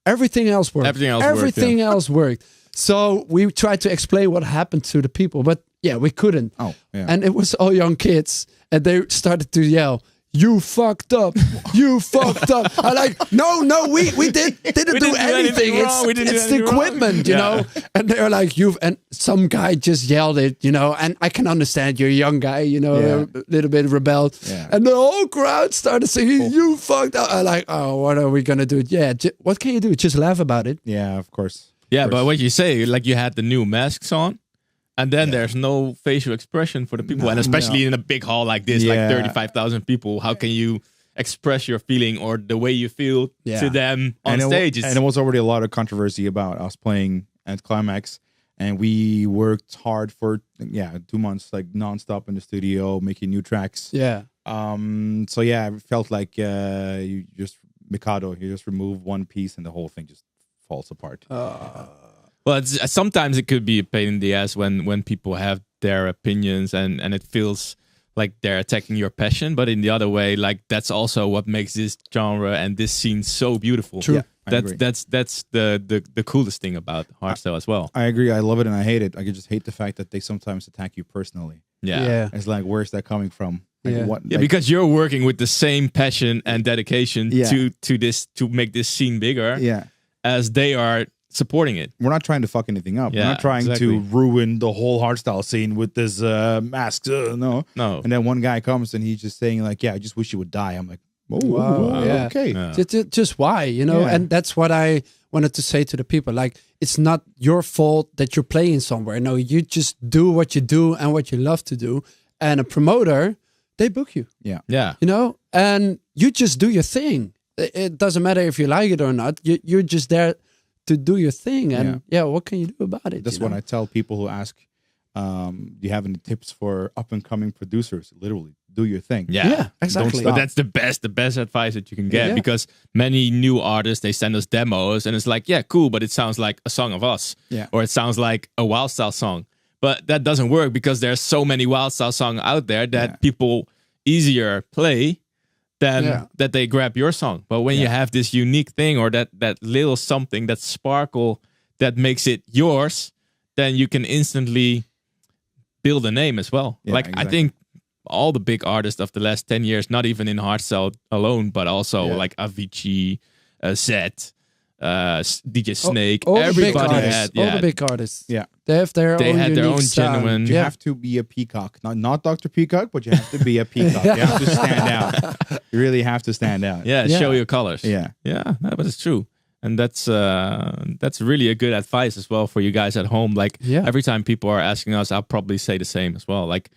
worked. Everything else worked. So we tried to explain what happened to the people, but we couldn't. And it was all young kids, and they started to yell, "You fucked up! You fucked up!" I'm like, no, we didn't do anything. It's the equipment, you know. And they're like, and some guy just yelled it, you know. And I can understand you're a young guy, you know, a little bit rebelled. Yeah. And the whole crowd started singing, "You fucked up!" I'm like, oh, what are we gonna do? Yeah, what can you do? Just laugh about it. Yeah, of course. Yeah, but what you say, like you had the new masks on. And then there's no facial expression for the people. And especially in a big hall like this, like 35,000 people, how can you express your feeling or the way you feel to them on stage? And there was already a lot of controversy about us playing at Qlimax. And we worked hard for, 2 months, like nonstop in the studio, making new tracks. Yeah. So it felt like you just remove one piece and the whole thing just falls apart. Well, sometimes it could be a pain in the ass when people have their opinions and it feels like they're attacking your passion. But in the other way, like that's also what makes this genre and this scene so beautiful. True. Yeah, that's the coolest thing about hardstyle as well. I agree. I love it and I hate it. I just hate the fact that they sometimes attack you personally. Yeah. It's like, where's that coming from? Because you're working with the same passion and dedication to this, to make this scene bigger. Yeah, as they are supporting it. We're not trying to fuck anything up. We're not trying to ruin the whole hardstyle scene with this masks. No. And then one guy comes and he's just saying like, "Yeah, I just wish you would die." I'm like, "Oh, wow. Okay." Yeah. Just why, you know? And that's what I wanted to say to the people. Like, it's not your fault that you're playing somewhere. No, you just do what you do and what you love to do. And a promoter, they book you. Yeah. You know, and you just do your thing. It doesn't matter if you like it or not. You're just there to do your thing. And what can you do about it? That's what I tell people who ask, do you have any tips for up and coming producers? Literally, do your thing. Yeah, exactly. But that's the best advice that you can get, because many new artists, they send us demos and it's like, yeah, cool, but it sounds like a song of us. Yeah. Or it sounds like a Wildstyle song. But that doesn't work because there's so many Wildstyle songs out there that people easier play than that they grab your song. But when you have this unique thing or that little something, that sparkle that makes it yours, then you can instantly build a name as well. Yeah, like I think all the big artists of the last 10 years, not even in hardstyle alone, but also like Avicii, Zed, DJ Snake, everybody had all the big artists. Yeah, they have their they own had their own sound. genuine. You have to be a peacock, not Dr. Peacock, but you have to be a peacock. You have to stand out. You really have to stand out. Show your colors. Yeah, but it's true. And that's really a good advice as well for you guys at home. Like every time people are asking us, I'll probably say the same as well. Like,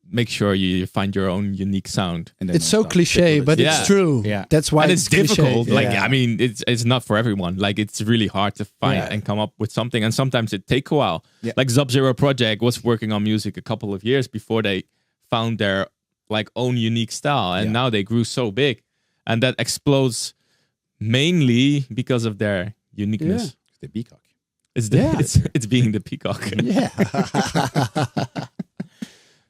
make sure you find your own unique sound. And it's so cliche, but it's true. Yeah, that's why and it's difficult. Cliche. Like, I mean, it's not for everyone. Like, it's really hard to find and come up with something. And sometimes it takes a while. Yeah. Like Sub-Zero Project was working on music a couple of years before they found their like own unique style, and now they grew so big, and that explodes mainly because of their uniqueness. It's the peacock. It's being the peacock. Yeah.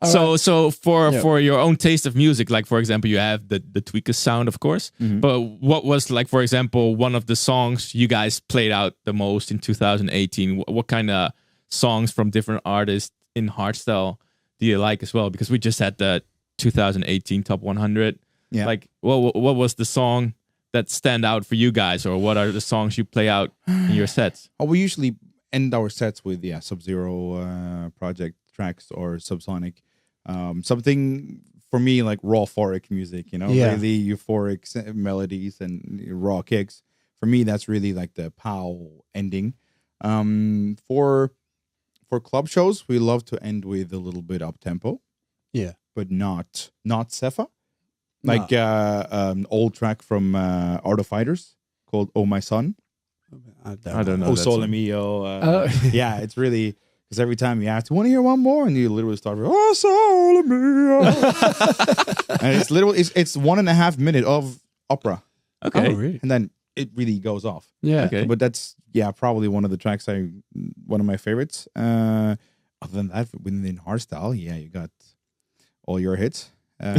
So for your own taste of music, like for example, you have the Tweekaz sound, of course. But what was, like, for example, one of the songs you guys played out the most in 2018? What kind of songs from different artists in hardstyle do you like as well? Because we just had the 2018 Top 100. Yeah. Like, what was the song that stand out for you guys, or what are the songs you play out in your sets? Oh, we usually end our sets with Sub-Zero Project tracks or Subsonic. Something for me like raw euphoric music, you know, really euphoric melodies and raw kicks. For me, that's really like the pow ending. For club shows, we love to end with a little bit up tempo. Yeah, but not Cepha. Like an old track from Art of Fighters called "Oh My Son." I don't know. Oh Sole Mio. Yeah, it's really. Because every time you ask, "Want to hear one more?" and you literally start with "Oh, Sole Mio," and it's literally it's 1.5 minutes of opera. Okay, really? And then it really goes off. Yeah, okay. But that's probably one of the tracks one of my favorites. Other than that, within hardstyle, you got all your hits. All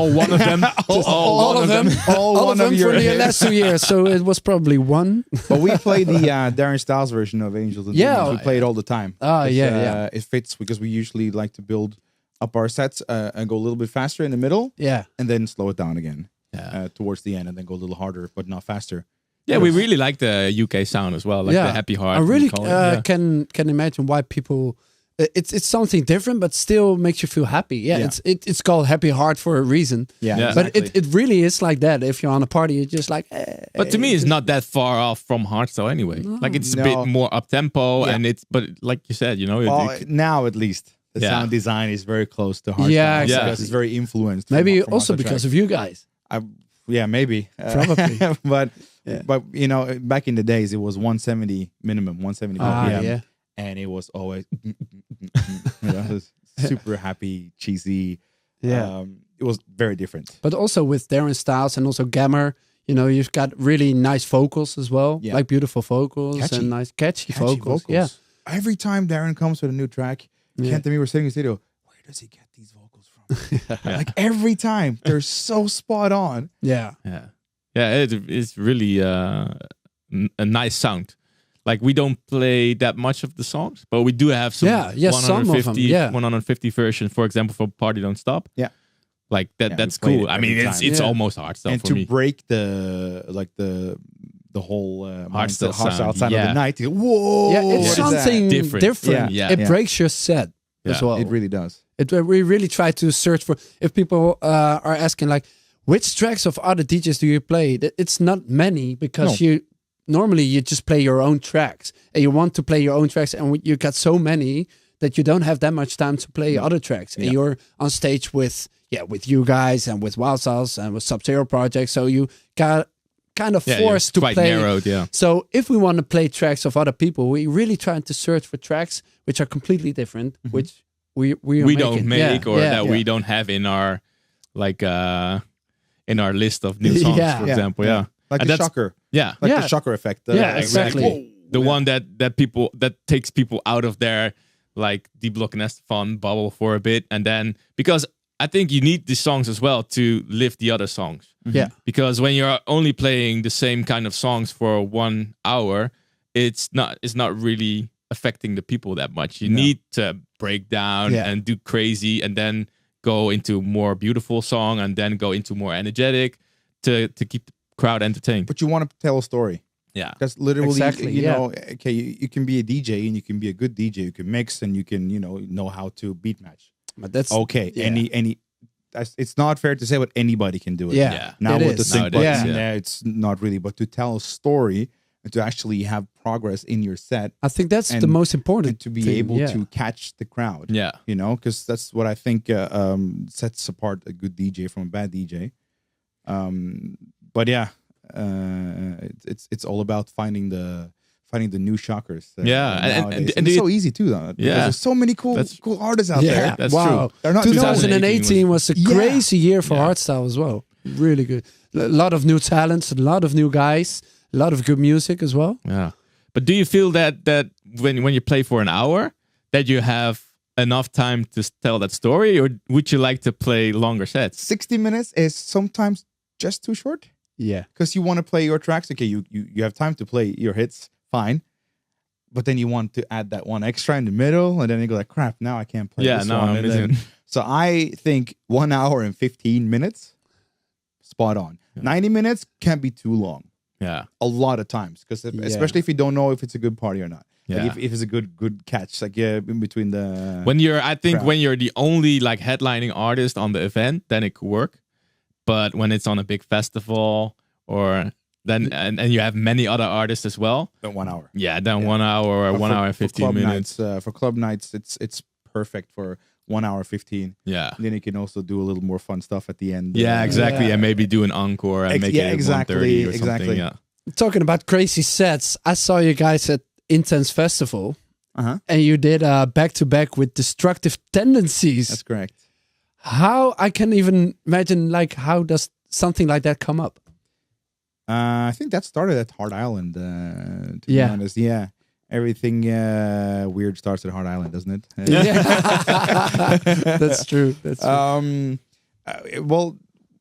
one of them. all of them for the last 2 years. So it was probably one. But we play the Darren Styles version of Angels and Demons. We play it all the time. It fits because we usually like to build up our sets and go a little bit faster in the middle. Yeah, and then slow it down again towards the end, and then go a little harder but not faster. Yeah, we really like the UK sound as well, like the happy heart. I really can imagine why people. It's something different, but still makes you feel happy. Yeah. It's called Happy Heart for a reason. Yeah. But it really is like that. If you're on a party, you're just like. But to me, it's not that far off from hardstyle anyway. No. Like it's a bit more up tempo, and but like you said, you know. Now at least the sound design is very close to hardstyle. Yeah, exactly. Because it's very influenced. Maybe also because of you guys. Maybe. Probably. but you know, back in the days, it was 170 minimum, 170 BPM. Yeah. And it was always super happy, cheesy. Yeah, it was very different. But also with Darren Styles and also Gammer, you know, you've got really nice vocals as well, like beautiful vocals and nice catchy vocals. Yeah. Every time Darren comes with a new track, Kent and me were sitting in the studio. Where does he get these vocals from? Like every time, they're so spot on. Yeah. It's really a nice sound. like we don't play that much of the songs, but we do have some 150 versions, for example, for Party Don't Stop. Yeah. Like that. That's cool. I mean, it's almost hardstyle and for to me. break the whole hardstyle sound of the night. Whoa! Yeah, it's something different. Yeah. It breaks your set as well. It really does. We really try to search for, if people are asking like, which tracks of other DJs do you play? It's not many, because normally you just play your own tracks, and you want to play your own tracks, and you got so many that you don't have that much time to play other tracks. And you're on stage with you guys and with Wild Styles and with Sub-Zero projects, so you got kind of forced to quite play. Narrowed, So if we want to play tracks of other people, we really try to search for tracks which are completely different, which we don't make, or that we don't have in our in our list of new songs, for example. Yeah. Like the shocker. Yeah. Like the shocker effect. Exactly. Like, the one that takes people out of their like Deep Block and Estefan bubble for a bit, and then because I think you need these songs as well to lift the other songs. Yeah. Because when you're only playing the same kind of songs for 1 hour, it's not really affecting the people that much. You need to break down and do crazy, and then go into more beautiful song, and then go into more energetic to keep the crowd entertained. But you want to tell a story. Yeah. That's literally, you know, okay, you can be a DJ, and you can be a good DJ. You can mix, and you can, know how to beat match. But that's okay. It's not fair to say, but anybody can do it. Yeah. Now it with the is. sync buttons in there, it's not really. But to tell a story and to actually have progress in your set, I think that's the most important. And to be able to catch the crowd. Yeah. Because that's what I think sets apart a good DJ from a bad DJ. But yeah, it's all about finding the new shockers. And it's so easy too, though. There's so many cool artists out there. That's true. They're not 2018 was a crazy year for hardstyle as well. Really good. A lot of new talents, a lot of new guys, a lot of good music as well. Yeah. But do you feel that when you play for an hour, that you have enough time to tell that story, or would you like to play longer sets? 60 minutes is sometimes just too short. Yeah. Because you want to play your tracks. Okay, you have time to play your hits. Fine, but then you want to add that one extra in the middle, and then you go like, crap, now I can't play this one. So I think 1 hour and 15 minutes, spot on. 90 minutes can't be too long. Yeah, a lot of times, because especially if you don't know if it's a good party or not. Yeah, like if it's a good catch, like in between the when you're the only like headlining artist on the event, then it could work. But when it's on a big festival or then and you have many other artists as well. Then 1 hour. Yeah, then 1 hour or 1 hour and 15 minutes. For club nights, it's perfect for 1 hour 15. Yeah. And then you can also do a little more fun stuff at the end. Yeah, exactly. And maybe do an encore and make it 1:30 or something. Yeah. Talking about crazy sets, I saw you guys at Intense Festival, and you did a back-to-back with Destructive Tendencies. That's correct. How, I can even imagine, like, how does something like that come up? I think that started at Hard Island, to be honest. Yeah. Everything weird starts at Hard Island, doesn't it? That's true. That's true. Well,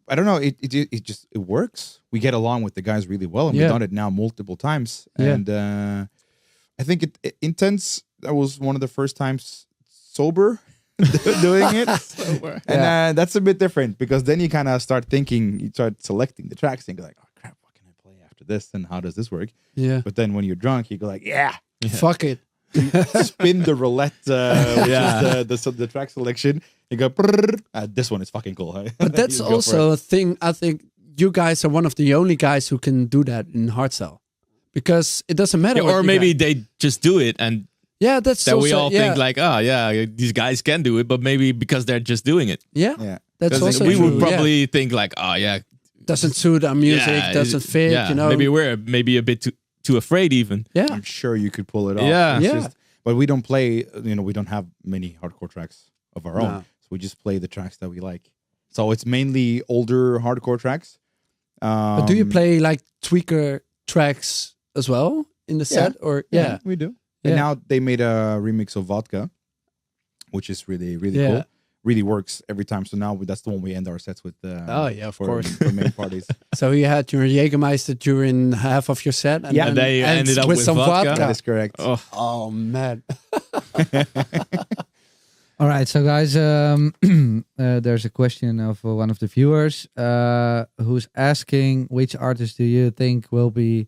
I don't know. It just works. We get along with the guys really well, and we've done it now multiple times. And I think Intense, that was one of the first times sober doing it. And that's a bit different, because then you kind of start thinking, you start selecting the tracks and go like, oh crap, what can I play after this, and how does this work? Yeah. But then when you're drunk, you go like, fuck it. Spin the roulette, which is the track selection. You go, this one is fucking cool. Huh? But that's also a thing. I think you guys are one of the only guys who can do that in hardstyle, because it doesn't matter. Or maybe they just do it, and that's that also, we all think like, these guys can do it, but maybe because they're just doing it. Yeah. That's also we true. would probably think like, doesn't suit our music, doesn't fit. Yeah. Maybe we're a bit too afraid even. Yeah, I'm sure you could pull it off. Yeah, but we don't play. We don't have many hardcore tracks of our own, so we just play the tracks that we like. So it's mainly older hardcore tracks. But do you play like tweaker tracks as well in the set? Or we do. And now they made a remix of Vodka, which is really really cool. really works every time. So now that's the one we end our sets with. Of course. For main parties. So you had your Jägermeister during half of your set, and and then you ended up with some vodka. That is correct. Oh man. All right, so guys, there's a question of one of the viewers who's asking, which artist do you think will be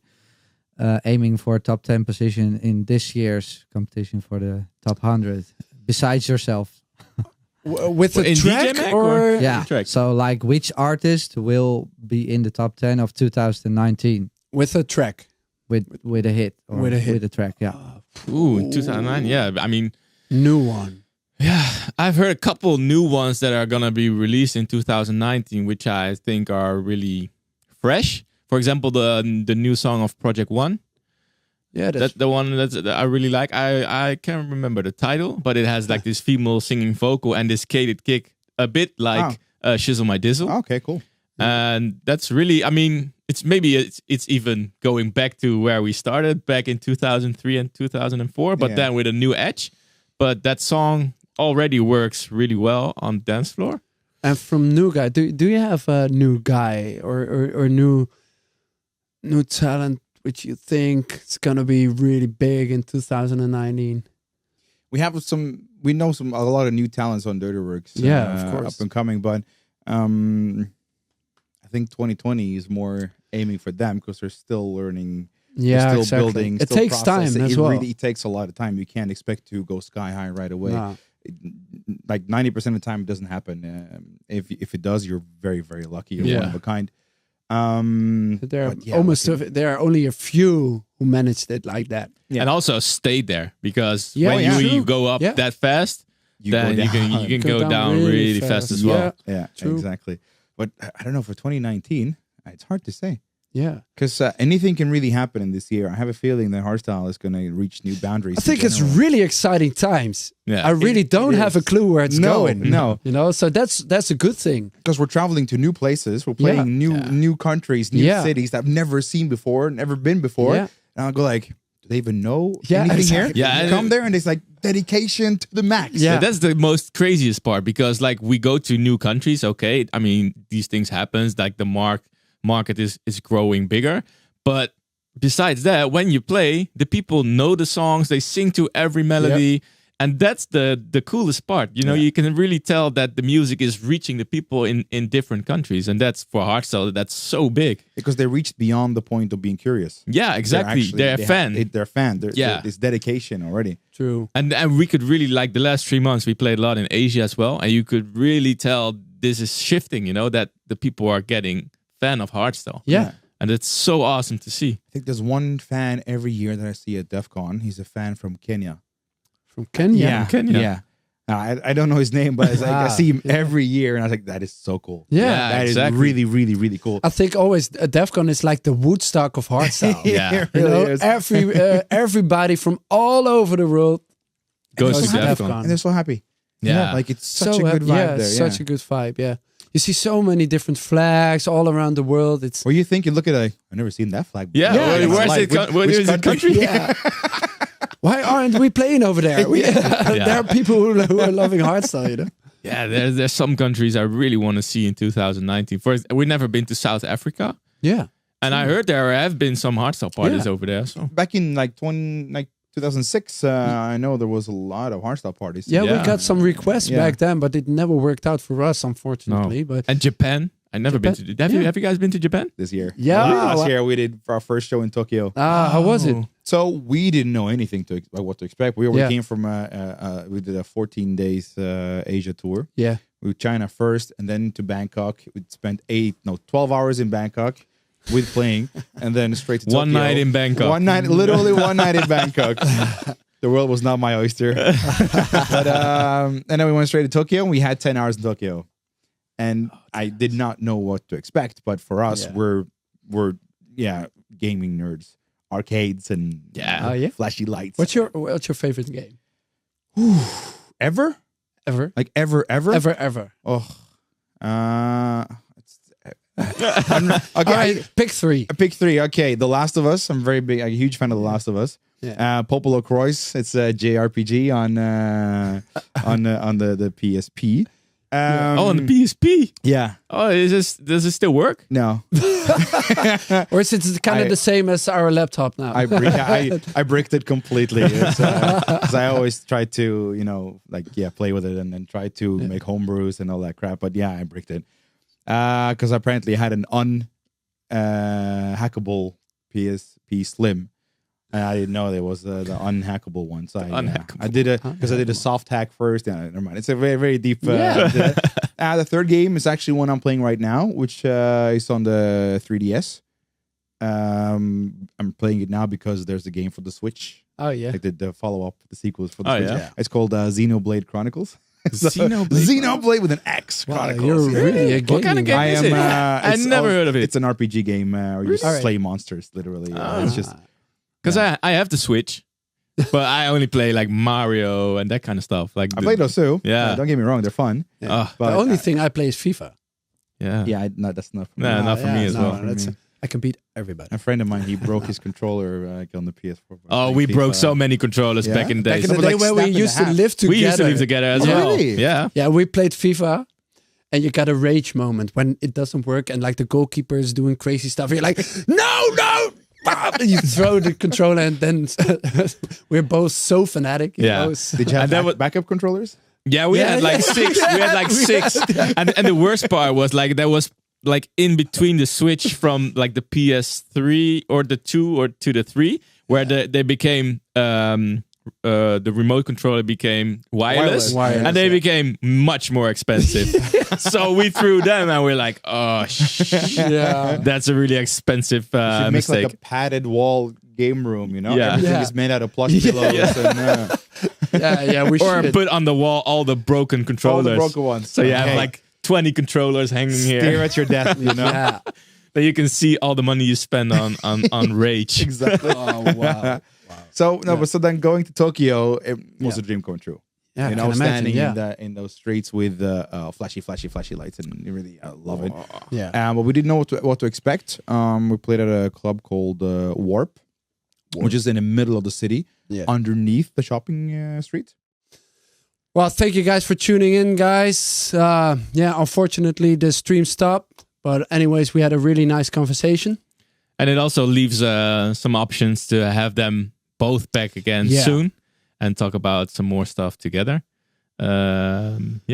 aiming for a top 10 position in this year's competition for the top 100, besides yourself? With a in track DJ Mag or Yeah, track? so like which artist will be in the top 10 of 2019 with a track? with a hit? Or With a hit. With a track, yeah. Ooh, in 2009. Yeah, I mean, New one. yeah, I've heard a couple new ones that are gonna be released in 2019, which I think are really fresh. For example, the new song of Project One. Yeah, That's the one that I really like. I can't remember the title, but it has like this female singing vocal and this skated kick, a bit like Shizzle My Dizzle. Okay, cool. And that's really, I mean, it's even going back to where we started back in 2003 and 2004, but then with a new edge. But that song already works really well on dance floor. And from new guy, do you have a new guy or new talent which you think is gonna be really big in 2019? We have we know a lot of new talents on Dirty Works. Of course, up and coming. But I think 2020 is more aiming for them because they're still learning. Yeah, they're still exactly. building. It still takes time as well. Really takes a lot of time. You can't expect to go sky high right away. No. Like 90% of the time, it doesn't happen. If it does, you're very, very lucky. You're one of a kind. There are only a few who managed it like that. And also stayed there, because Yeah, when yeah. you go up Yeah. that fast, then you can go down really fast as well. Yeah, True. exactly. But I don't know, for 2019, it's hard to say. Yeah. Because anything can really happen in this year. I have a feeling that Hardstyle is going to reach new boundaries. I think it's really exciting times. Yeah. I really don't have a clue where it's going. No. You know, so that's a good thing. Because we're traveling to new places. We're playing new countries, new cities that I've never seen before, never been before. Yeah. And I'll go like, do they even know Yeah, anything exactly. here? Yeah, You come there and it's like dedication to the max. Yeah. That's the most craziest part, because like we go to new countries. Okay, I mean, these things happens. Like the market is growing bigger. But besides that, when you play, the people know the songs. They sing to every melody. And that's the coolest part. You know, you can really tell that the music is reaching the people in different countries. And that's, for Hardstyle, that's so big. Because they reached beyond the point of being curious. Yeah, exactly. They're a fan. They're a fan. It's dedication already. True. And we could really, like the last 3 months, we played a lot in Asia as well. And you could really tell this is shifting, you know, that the people are getting fan of Hardstyle. Yeah. And it's so awesome to see. I think there's one fan every year that I see at DEF CON. He's a fan from Kenya. From Kenya. Yeah. Kenya. Yeah. I don't know his name, but it's like, I see him every year, and I was like, that is so cool. Yeah, that exactly. is really, really, really cool. I think always DEF CON is like the Woodstock of Hardstyle. Yeah. It really is. Everybody from all over the world Goes to DEF CON. And they're so happy. Yeah. Like it's such a good vibe there. Such a good vibe. Yeah. You see so many different flags all around the world. It's Where you think, you look at it, I've never seen that flag before. Yeah, Yeah, where's like, it? which Where's it country? yeah. Why aren't we playing over there? There are people who are loving Hardstyle, you know. Yeah, there's some countries I really want to see in 2019. First, we've never been to South Africa, Yeah. and I heard there have been some Hardstyle parties over there. So Back in like 2006, I know there was a lot of Hardstyle parties. Yeah, Yeah. we got some requests Yeah. back then, but it never worked out for us, unfortunately. no. But And Japan, I've never been to. Have you guys been to Japan? This year. Yeah. Last year we did our first show in Tokyo. how was it? So we didn't know anything about what to expect. We came from we did a 14 days Asia tour. Yeah. We China first, and then to Bangkok. We spent 12 hours in Bangkok with playing, and then straight to Tokyo. One night in Bangkok. Literally one night in Bangkok. The world was not my oyster. But and then we went straight to Tokyo, and we had 10 hours in Tokyo. And I did not know what to expect, but for us, we're gaming nerds, arcades and flashy lights. What's your favorite game? Ever? Ever? Ever? Ever. Oh, Okay. All right, pick three. Pick three. Okay, The Last of Us. I'm a huge fan of The Last of Us. Yeah. Popolo Croix. It's a JRPG on the PSP. on the PSP. Yeah. Oh, does it still work? No. Or is it kind of the same as our laptop now? I bricked it completely. Because I always try to, play with it and then try to make homebrews and all that crap. But yeah, I bricked it. Because apparently I had an unhackable PSP Slim. And I didn't know there was the unhackable one. So I did a soft hack first. Yeah, never mind. It's a very, very deep. The third game is actually one I'm playing right now, which is on the 3DS. I'm playing it now because there's a game for the Switch. Oh yeah, like the follow up, the sequels for the Switch. Yeah. It's called Xenoblade Chronicles. Xenoblade with an X. Wow, Chronicles. you're really a game. What kind of game is it? I never heard of it. It's an RPG game where you slay monsters, literally. It's just because I have the Switch, but I only play like Mario and that kind of stuff. Like I play those too. Yeah, don't get me wrong, they're fun. Yeah. But the only thing I play is FIFA. Yeah, that's not for me. No, not for me as well. I can beat everybody. A friend of mine, he broke his controller on the PS4. Oh, we broke so many controllers back in the days. Back in the day where we used to live together. We used to live together as well. Really? Yeah. Yeah, we played FIFA. And you got a rage moment when it doesn't work and like the goalkeeper is doing crazy stuff. You're like, no! And you throw the controller and then we're both so fanatic. You know? Did you have backup controllers? Yeah, we had like six. We had like six. And the worst part was like there was like in between the switch from like the PS3 or the 2 or to the 3 where they became the remote controller became wireless. And they became much more expensive. So we threw them and we're like, oh that's a really expensive make mistake. like a padded wall game room, Yeah. Everything is made out of plush pillows and we or put on the wall all the broken controllers. all the broken ones. So you have like 20 controllers hanging here. Stare at your death, Yeah. That you can see all the money you spend on rage. Exactly. Oh wow. So but so then going to Tokyo, it was a dream come true. Yeah, I can standing imagine, in those streets with flashy lights, and really love it. Yeah. But we didn't know what to expect. We played at a club called Warp, which is in the middle of the city, underneath the shopping street. Well, thank you guys for tuning in, guys. Unfortunately, the stream stopped. But anyways, we had a really nice conversation. And it also leaves some options to have them both back again soon and talk about some more stuff together. It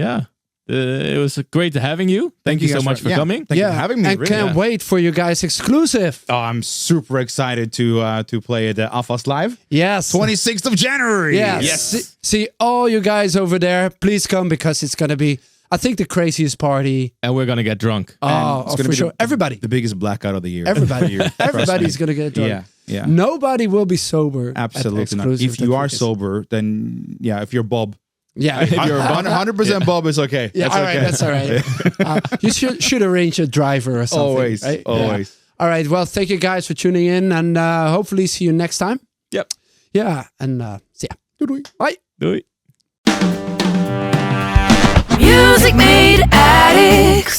was great having you. Thank you so much for coming. Thank you for having me. And can't wait for you guys exclusive. Oh, I'm super excited to play at Alphas Live. Yes. 26th of January. Yes. See all you guys over there. Please come because it's going to be, I think, the craziest party. And we're going to get drunk. Oh, for sure. Everybody. The biggest blackout of the year. Everybody. Everybody's going to get drunk. Yeah. Nobody will be sober. Absolutely not. If you are sober, then if you're Bob. Yeah, if you're 100% Bob, is okay. Yeah, that's all right. You should arrange a driver or something. Always, right? always. Yeah. All right. Well, thank you guys for tuning in, and hopefully see you next time. Yep. Yeah, and see ya. Doei. Bye. Doei. Music Made Addictz.